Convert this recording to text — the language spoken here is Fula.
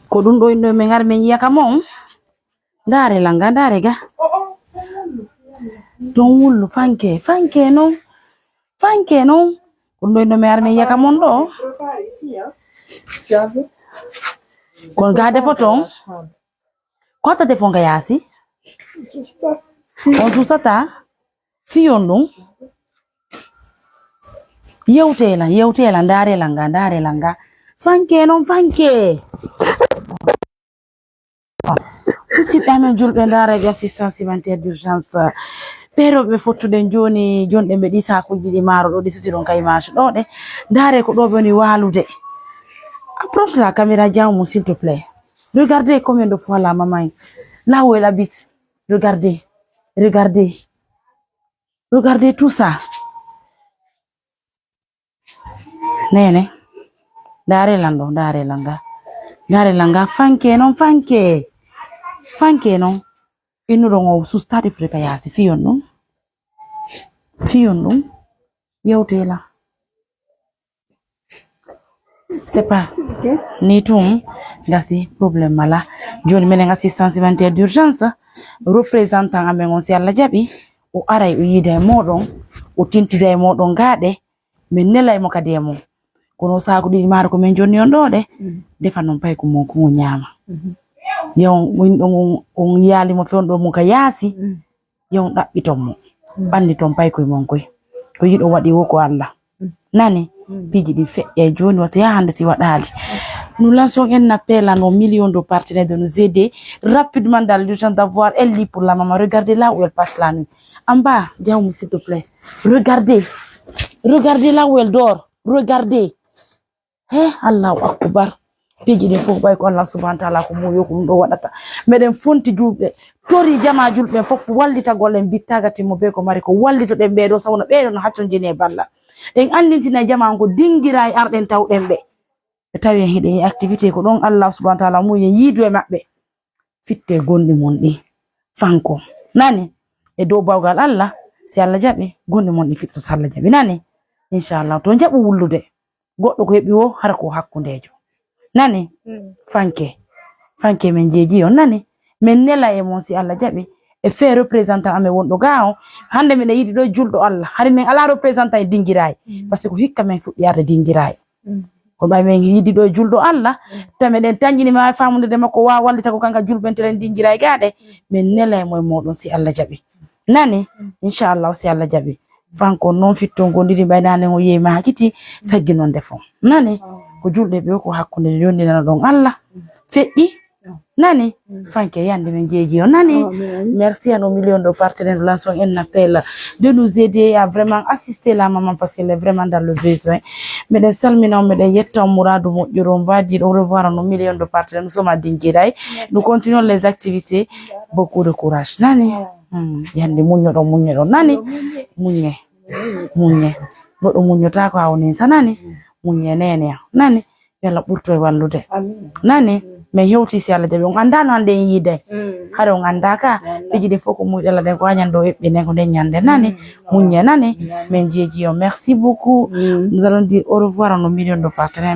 ko ɗum ɗo inɗo min gar min yiyaka mon ndare langa ndare ga don wullu fanke non ko ɗum ɗo inɗo min gar min yiyaka mon ɗo kon ga defoton ko hatta defon ga yasi on susata fiyon ɗum yewtela ndare langa fanke non musidɓe amen julɓe darage assistance humanitaire d'urgence ɓeroɓe fottude joni jonɗe ɓe ɗi sakuji ɗi maaro ɗo ɗi sutiron kay marche ɗo ɗe dare ko ɗo woni walude. Approche la caméra diamou s'il te plaît. Regardez combien de fois la maman là où elle habite. Regardez tout ça. Nene dare langa fanke non innuɗo ngo sustade frika yasi fiyon ɗum yewtela c'est pas ni tum gasi problème mala joni menen assistance humanitaire d'urgence représentant amen on si Allah jaɓi o aray o yida e moɗon o tintida e moɗon gaɗe min nela e mo kadi e mum kono saako ɗiɗi maaro ko min jonni on ɗo de defa non pay ko mon ko ñaama yaw on yaali mo fewn ɗo mo ka yaasi yaw ɗaɓɓiton mo ɓandi ton pay koye mon koye ko yiɗo waɗi wo ko Allah nani piji ɗi feƴƴa joni wasa ya hande si waɗali. Nous lançons un appel à nos millions de partenaires de nous aider rapidement dans l'urgence d'avoir un lit pour la maman. Regardez là où elle passe la nuit. En bas, Diaoum, s'il te plaît. Regardez là où elle dort. Regardez. Allahu akbar. Piji ɗin fof ɓay ko Allah subhanahu wa ta'ala ko mo yokum ɗo waɗata meɗen fonti julɓe tori jama julɓe fof wallita gollen bittaga timmo be ko mari ko wallito ɗen ɓeɗo sawno ɓeɗo no hatton jine balla en andintina jama ko dingira e arɗen tawɗen ɓe tawi en hiɗen activité ko ɗon Allah subhanahu wa ta'ala mu yen yiidu e maɓɓe fitte gonɗi mon ɗi fanko nani e dow bawgal Allah si Allah jaɓi gonɗi mon ɗi fitto Allah jaɓi nani inchallah to jaɓu wullude goɗɗo ko heɓi wo hara ko hakkundejo nani fanke men jeji on nani men nela e mon si Allah jaɓi e fait représentant amen wonɗo ga o hande min yiɗi ɗo julɗo Allah hari min ala représentant e dinguirayi par ce que hikka men fuɗɗi arde dinguirayi ko ɓay men yiɗi ɗo julɗo Allah tameɗen tañjini ma famude de makko wa wallita ko kanka julɓentelen dinguirayi gaɗe min nela e moye moɗon si Allah jaɓi nani inchallah si Allah jaɓi fanko non fitton gondiri ɓaynane o yeyi ma hakiti saggi non defon nani ko julɓe ɓe ko hakkunde yondinana ɗon Allah feƴƴi nani fanke yande men jeeji on nani. Merci à nos millions de partenaires. Nous lançons un appel de nous aider à vraiment assister la maman parce qu'elle est vraiment dans le besoin. Meɗen salmina meɗen yetta Mouradou moƴƴoro on va dire au revoir à nos millions de partenaires. Nous sommes à Dinguiraye. Nous continuons les activités. Beaucoup de courage nani. Yande muññoɗon nani muññe goɗɗo muññota ko hawnisa nani muññe nene nani yalla ɓurto e wallude nani min hewti si Allah jaɓi on andano hande en yiiday haɗa on anda ka piji ɗin fof ko muƴi Allah ɗen ko hañan ɗo heɓɓi nden ko nden ñande nani muññe nani min jeeji on merci beaucoup. Nous allons dire au revoir à nos millions de partenaires.